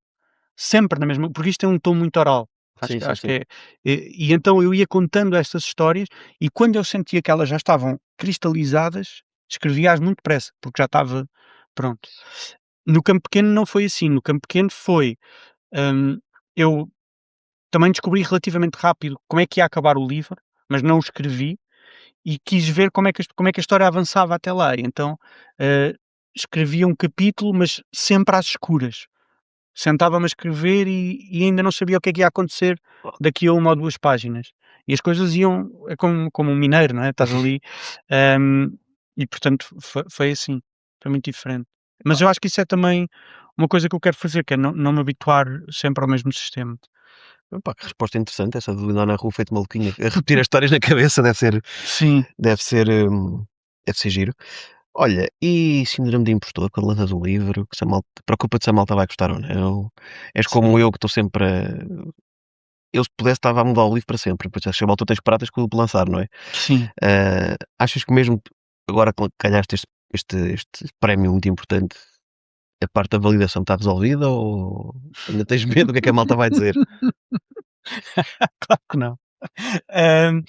sempre na mesma, porque isto tem um tom muito oral, Sim, sim, acho que sim. é, e então eu ia contando estas histórias e quando eu sentia que elas já estavam cristalizadas, escrevia-as muito depressa, porque já estava pronto. No Campo Pequeno não foi assim, no Campo Pequeno foi, hum, eu também descobri relativamente rápido como é que ia acabar o livro, mas não o escrevi e quis ver como é que a história avançava até lá. E então, eh, escrevia um capítulo, mas sempre às escuras. Sentava-me a escrever e ainda não sabia o que é que ia acontecer daqui a uma ou 2 páginas. E as coisas iam é como um mineiro, não é? Estás ali, hum, e portanto foi assim, foi muito diferente. Mas Epá, eu acho que isso é também uma coisa que eu quero fazer, que é não me habituar sempre ao mesmo sistema. epá, que resposta interessante essa de andar na rua feito maluquinho a repetir as histórias na cabeça Sim, deve ser, deve ser giro. Olha, e síndrome de impostor quando lanças um livro, que se a malta preocupa-te se a malta vai gostar ou não? És como sim. eu que estou sempre a eu se pudesse estava a mudar o livro para sempre, depois chega uma altura tens pratas que o lançar, não é? Sim. Achas que mesmo agora que calhaste este prémio muito importante, a parte da validação está resolvida ou ainda tens medo do que é que a malta vai dizer? Claro que não. Hã,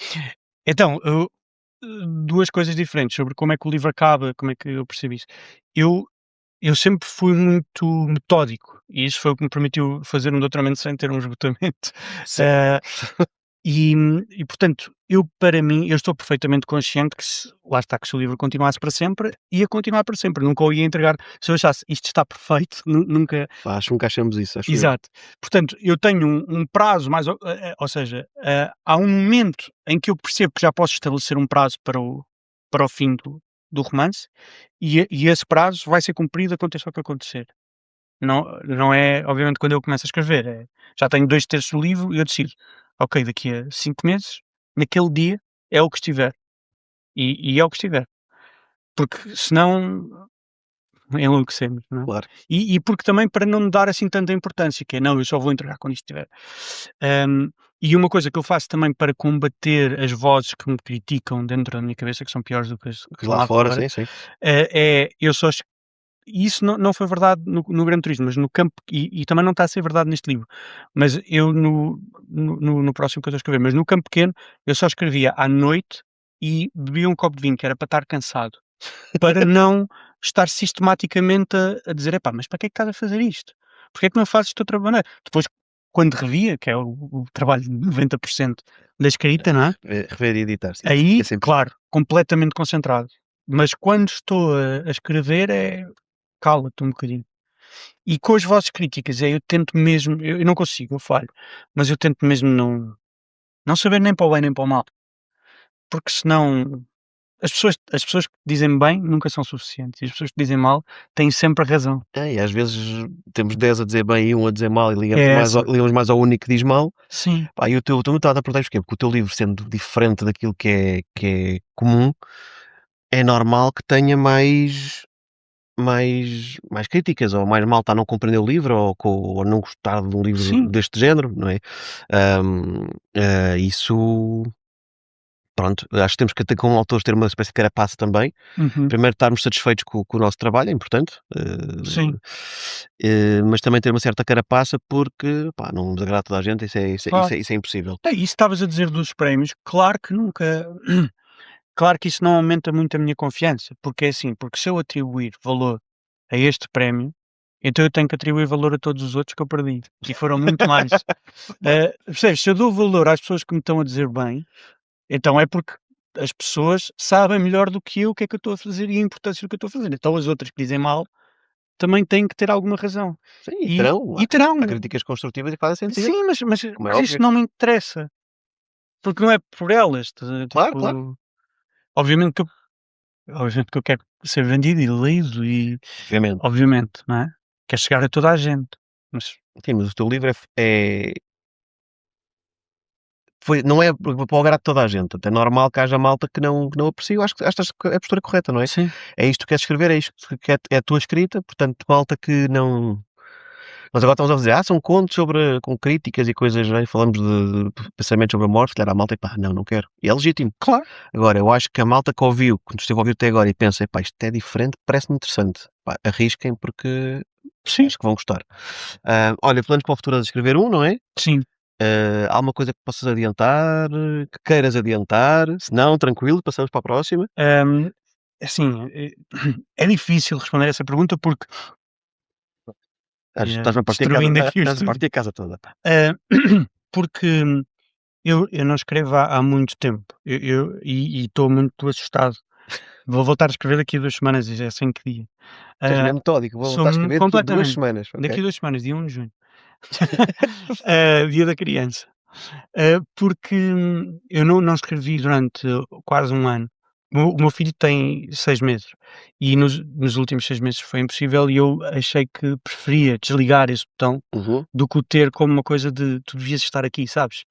então, 2 coisas diferentes sobre como é que o livro acaba, como é que eu percebo isso. Eu eu sempre fui muito metódico e isso foi o que me permitiu fazer um doutoramento sem ter um esgotamento. Sim. Ah, e portanto, para mim, eu estou perfeitamente consciente que se lá está, que se o livro continuasse para sempre, ia continuar para sempre, nunca o ia entregar. Se eu achasse isto está perfeito, nunca. Pá, acho que nunca achamos isso, acho eu. Exato. Portanto, eu tenho um prazo mais ou seja, há um momento em que eu percebo que já posso estabelecer um prazo para o fim do romance, e esse prazo vai ser cumprido aconteça o que acontecer. Não é obviamente quando eu começo a escrever, já tenho 2/3 do livro e eu decido: "Ok, daqui a 5 meses, naquele dia, é o que estiver", e é o que estiver, porque senão enlouquecemos, não é? Claro. Porque também para não me dar assim tanta importância, que é: "Não, eu só vou entregar quando isto estiver". Hum, e uma coisa que eu faço também para combater as vozes que me criticam dentro da minha cabeça, que são piores do que as que Que estão lá lá fora, fora, sim, sim. eu só es e isso não foi verdade no Gran Turismo, mas no campo também não está a ser verdade neste livro, mas eu no próximo que eu estou a escrever, mas no campo pequeno, eu só escrevia à noite e bebia um copo de vinho, que era para estar cansado. Para não estar sistematicamente a dizer: "Epá, mas para que é que estás a fazer isto? Porque é que não fazes de outra maneira?". Depois, quando revia, que é o trabalho de 90% da escrita, não é, Rever e editar, sim, sim. É aí, sempre claro, completamente concentrado. Mas quando estou a escrever cala-te um bocadinho. E com as vozes críticas, eu tento mesmo eu não consigo, eu falho, mas eu tento mesmo não saber nem para o bem nem para o mal, porque senão as pessoas que dizem bem nunca são suficientes e as pessoas que dizem mal têm sempre razão. e às vezes temos 10 a dizer bem e um a dizer mal e É essa. ligamos mais ao único que diz mal. Sim, Pá, e o teu estava a perguntar isto porquê? Porque o teu livro sendo diferente daquilo que é comum, é normal que tenha mais críticas ou mais malta a não compreender o livro ou não gostar de um livro sim. deste género, não é? Isso, pronto, acho que temos que ter como autores ter uma espécie de carapaça também. Uhum. Primeiro estarmos satisfeitos com o nosso trabalho, é importante, Sim, mas também ter uma certa carapaça porque, pá, não nos agrada a toda a gente, claro. isso é impossível. É, isso estavas a dizer dos prémios, claro que nunca claro que isso não aumenta muito a minha confiança, porque é assim, porque se eu atribuir valor a este prémio, então eu tenho que atribuir valor a todos os outros que eu perdi, e foram muito mais. Percebes? Se eu dou valor às pessoas que me estão a dizer bem, então é porque as pessoas sabem melhor do que eu o que é que eu estou a fazer e a importância do que eu estou a fazer. Então as outras que dizem mal também têm que ter alguma razão. Sim, e E terão, e terão. há críticas construtivas e que fazem sentido, Sim, como é mas isso óbvio. não me interessa, porque não é por elas, Claro, claro, tipo, obviamente que eu obviamente que eu quero ser vendido e lido e obviamente. obviamente, não é? Quero chegar a toda a gente, mas Sim, mas o teu livro não é para o agrado de toda a gente, até é normal que haja malta que não aprecie, eu acho que é a postura correta, não é? sim, É isto que tu queres escrever, é isto que é a tua escrita, portanto, malta que não. Nós agora estamos a dizer: são contos com críticas e coisas, né, falamos de pensamentos sobre a morte", se calhar há malta: "Epá, não quero", e é legítimo. claro, Agora, eu acho que a malta que ouviu, que nos esteve a ouvir até agora e pensa: "Epá, isto é diferente, parece-me interessante", pá, arrisquem porque sim, acho que vão gostar. Olha, planos para o futuro é de escrever um, não é? sim. Há alguma coisa que possas adiantar, que queiras adiantar? Se não, tranquilo, passamos para a próxima. Hum, assim, é difícil responder essa pergunta porque Estás-me a partir a casa destruindo aqui o estás a estúdio. partir a casa toda. Ah, porque eu não escrevo há muito tempo, estou muito assustado. Vou voltar a escrever daqui a 2 semanas e já sei em que dia. Tu és Ah, mesmo metódico, vou sou voltar a escrever daqui a 2 completamente. semanas, ok. Daqui a 2 semanas, dia 1 de junho. Dia da criança. Porque eu não escrevi durante quase um ano. O meu filho tem 6 meses e nos últimos 6 meses foi impossível e eu achei que preferia desligar esse botão Uhum, do que o ter como uma coisa de tu devias estar aqui, sabes?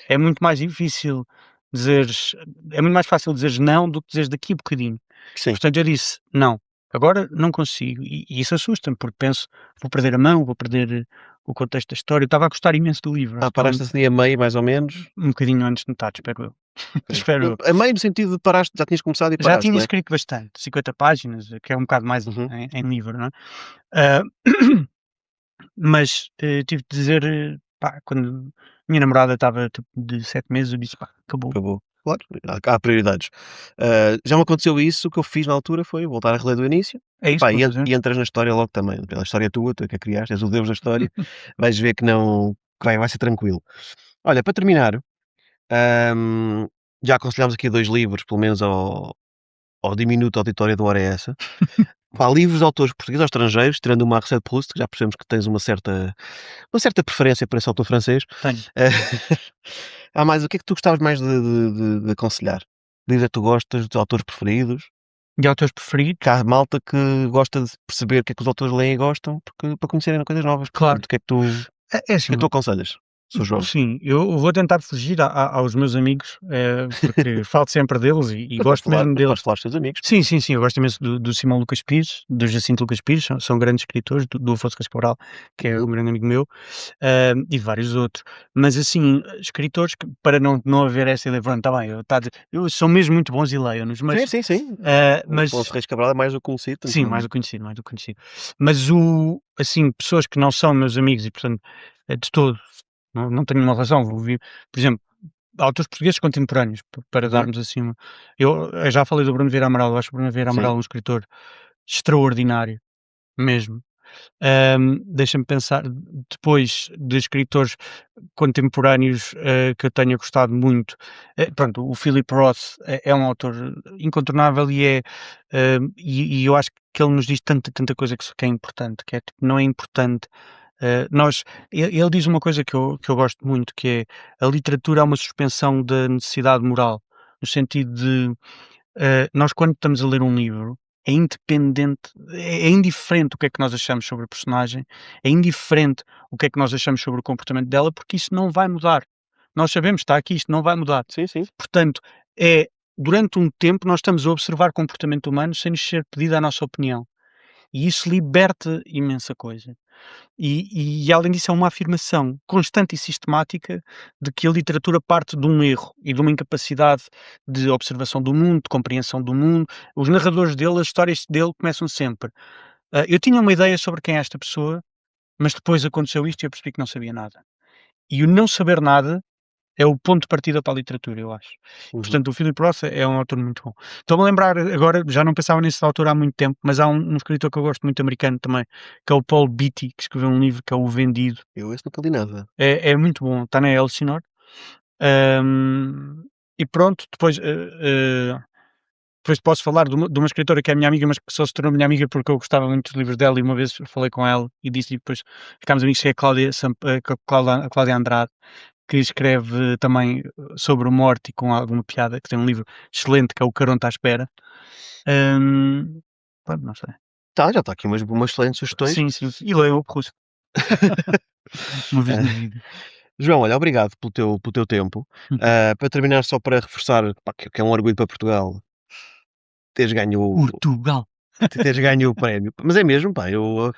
É muito mais difícil dizeres é muito mais fácil dizeres não do que dizeres daqui a bocadinho. sim. Portanto, eu disse: "Não". Agora não consigo e isso assusta-me, porque penso: "Vou perder a mão, vou perder o contexto da história". Eu estava a gostar imenso do livro, acho que estava Paraste assim a meio mais ou menos? um bocadinho antes de metade, espero eu. Ok. Espero eu. A meio no sentido de paraste, já tinhas começado e Já paraste, tinha não é? escrito bastante, 50 páginas, que é um bocado mais Uhum. em livro, não é? Ah, mas, tive de dizer, pá, quando minha namorada estava tipo de 7 meses, eu disse: "Pá, acabou". Acabou. Claro, há prioridades. Já me aconteceu isso, o que eu fiz na altura foi voltar a reler do início, É e isso pá, que vou fazer. e entras na história logo também, pela história tua, tu é que a criaste, és o deus da história, vais ver que não que vai ser tranquilo. Olha, para terminar, hum, já aconselhámos aqui 2 livros, pelo menos ao diminuto auditório do Hora é Essa. Pá, livros de autores portugueses ou estrangeiros, tirando o Marcel Proust, que já percebemos que tens uma certa preferência por esse autor francês. Tenho. Eh, há mais, o que é que tu gostavas mais de aconselhar? Livros é que tu gostas, de autores preferidos? De autores Que preferidos? há malta que gosta de perceber o que é que os autores leem e gostam, porque para conhecerem coisas novas. Claro. Portanto, É o que é que assim. tu aconselhas? Sou João. Sim, eu vou tentar fugir aos meus amigos, porque falo sempre deles e gosto mesmo Mas podes deles. falar aos teus amigos, pá. Sim, sim, sim, eu gosto imenso do Simão Lucas Pires, do Jacinto Lucas Pires, são grandes escritores, do Afonso Reis Cabral, que é Uhum. um grande amigo meu, e vários outros. Mas assim, escritores que para não haver essa ideia, pronto, está bem, eu são mesmo muito bons e leio-nos, Sim, sim, sim. O mas Afonso Reis Cabral é mais do que conhecido, portanto sim, não. mais do que conhecido, mais do que conhecido. Mas assim, pessoas que não são meus amigos e portanto, de todo, não tenho uma relação, vou ouvir, por exemplo, autores portugueses contemporâneos, para Uhum. darmos assim eu já falei do Bruno Vieira Amaral, eu acho o Bruno Vieira Sim. Amaral um escritor extraordinário, mesmo. Deixa-me pensar, depois de escritores contemporâneos, que eu tenha gostado muito, pronto, o Philip Roth é um autor incontornável e eu acho que ele nos diz tanta coisa que é importante, que é tipo, não é importante, nós ele diz uma coisa que eu gosto muito, que é: "A literatura é uma suspensão da necessidade moral", no sentido de nós quando estamos a ler um livro, é independente, é indiferente o que é que nós achamos sobre a personagem, é indiferente o que é que nós achamos sobre o comportamento dela, porque isso não vai mudar. Nós sabemos, está aqui, isto não vai mudar. Sim, sim. Portanto, é durante um tempo nós estamos a observar comportamento humano sem nos ser pedida a nossa opinião. E isso liberta imensa coisa. E além disso é uma afirmação constante e sistemática de que a literatura parte de um erro e de uma incapacidade de observação do mundo, de compreensão do mundo. Os narradores dele, as histórias dele começam sempre: "Eu tinha uma ideia sobre quem é esta pessoa, mas depois aconteceu isto e eu percebi que não sabia nada". E o não saber nada é o ponto de partida para a literatura, eu acho. Uhum. Portanto, o Philip Roth é um autor muito bom. Estou-me a lembrar agora, já não pensava nesse autor há muito tempo, mas há um escritor que eu gosto muito americano também, que é o Paul Beatty, que escreveu um livro que é O Vendido. Eu esse nunca li nada. É muito bom, está na Elsinore. Hum, e pronto, depois posso falar de uma escritora que é minha amiga, mas que só se tornou minha amiga porque eu gostava muito dos livros dela e uma vez falei com ela e disse, e depois ficámos amigos, que é a Cláudia Andrade, que escreve também sobre morte e com alguma piada, que tem um livro excelente que é O Caronte à Espera. Hum, pronto, não sei. Tá, já está aqui umas excelentes sugestões. Sim, sim, e leio o Russo, uma vez na Ah, vida. João, olha, obrigado pelo teu tempo. Uhum. Para terminar, só para reforçar, pá, que é um orgulho para Portugal teres ganho Portugal. teres ganho o prémio. Mas é mesmo, pá, eu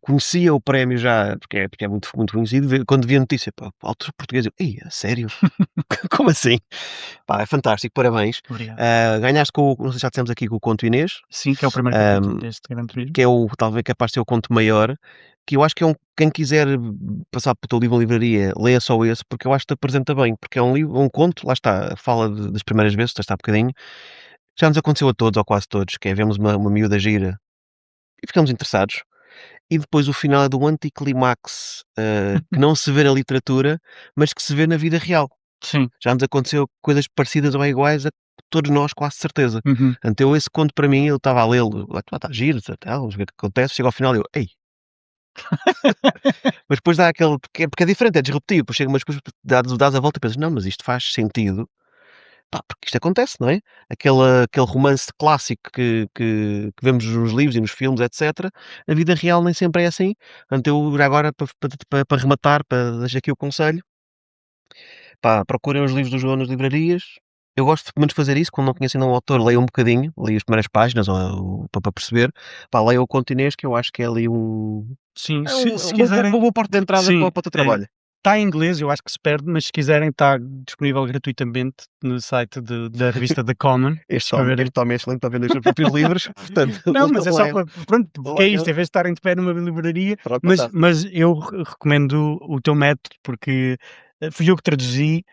conhecia o prémio já, porque é muito conhecido, quando vi a notícia, pá, autor português, eu: "Ei, a sério? Como assim?" Pá, é fantástico, parabéns. Obrigado. Ganhaste não sei se já dissemos aqui, com o Conto Inês, Sim, que é o primeiro capítulo hã, deste Gran Turismo. que é talvez capaz de ser o conto maior, que eu acho que é quem quiser passar pelo teu livro em livraria, leia só esse, porque eu acho que te apresenta bem, porque é um conto, lá está, fala das primeiras vezes, disseste há bocadinho, já nos aconteceu a todos ou quase todos, que é vemos uma miúda gira e ficamos interessados, e depois o final é do anticlimax, que não se vê na literatura, mas que se vê na vida real. Sim. Já nos aconteceu coisas parecidas ou iguais a todos nós, quase certeza. Uhum. Portanto, esse conto para mim, eu estava a lê-lo, está giro, tal, vamos ver o que acontece, chega ao final e eu: "Ei", mas depois dá aquele, porque é diferente, é disruptivo, depois chega, mas depois dás a volta e pensas: "Não, mas isto faz sentido, pá, porque isto acontece, não é?" Aquele romance clássico que vemos nos livros e nos filmes, etcétera, a vida real nem sempre é assim. Portanto, eu já agora para rematar, deixo aqui o conselho: pá, procurem os livros do João nas livrarias, Eu gosto pelo menos de fazer isso, quando não conheço ainda um autor, leio um bocadinho, leio as primeiras páginas para perceber, pá, leio o Continês, que eu acho que é ali Sim, é se uma quiserem boa porta de entrada sim, para o teu trabalho. está em inglês, eu acho que se perde, mas se quiserem está disponível gratuitamente no site da revista The Common, Este homem, escreverem este homem é excelente para vender os seus próprios livros, portanto, não, mas é só leiam, para pronto, porque é isto, leiam, em vez de estarem de pé numa livraria, pronto, mas fantástico. eu recomendo o teu método, porque, fui eu que traduzi,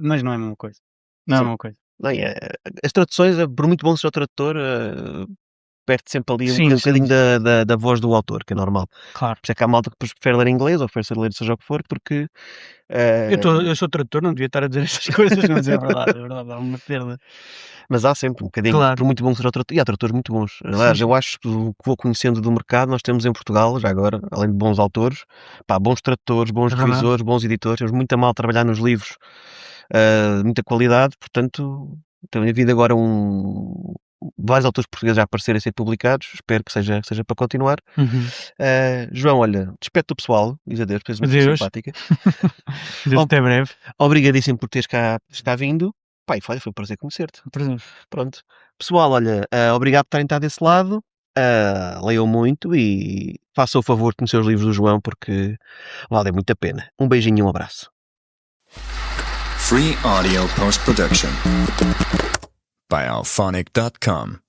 mas não é a mesma coisa, não é a Sim, mesma coisa. não, as traduções, por muito bom que seja o tradutor, perde sempre ali Sim, um sim, bocadinho da voz do autor, que é normal. claro. Por isso é que há malta que depois prefere ler inglês ou prefere ler seja o que for, porque, Eu sou tradutor, não devia estar a dizer estas coisas, mas é verdade, há uma perda. mas há sempre um bocadinho, Claro, por muito bom que seja o tradutor, e há tradutores muito bons. sim, Aliás, eu sim, acho que o que vou conhecendo do mercado, nós temos em Portugal, já agora, além de bons autores, pá, bons tradutores, bons é verdade. revisores, bons editores, temos muito a mal a trabalhar nos livros, muita qualidade, portanto, tem havido agora vários autores portugueses a aparecerem a ser publicados, espero que seja para continuar. Uhum. João, olha, despeito do pessoal, diz adeus, tu és uma pessoa Adeus. simpática. Adeus, até breve. Obrigadíssimo por teres cá vindo. Pá, e foi um prazer conhecer-te. Prazer. Pronto. Pessoal, olha, obrigado por terem estado desse lado. Leiam muito e façam o favor de conhecer os livros do João porque vale muito a pena. Um beijinho e um abraço. Free audio post-production by alphonic.com.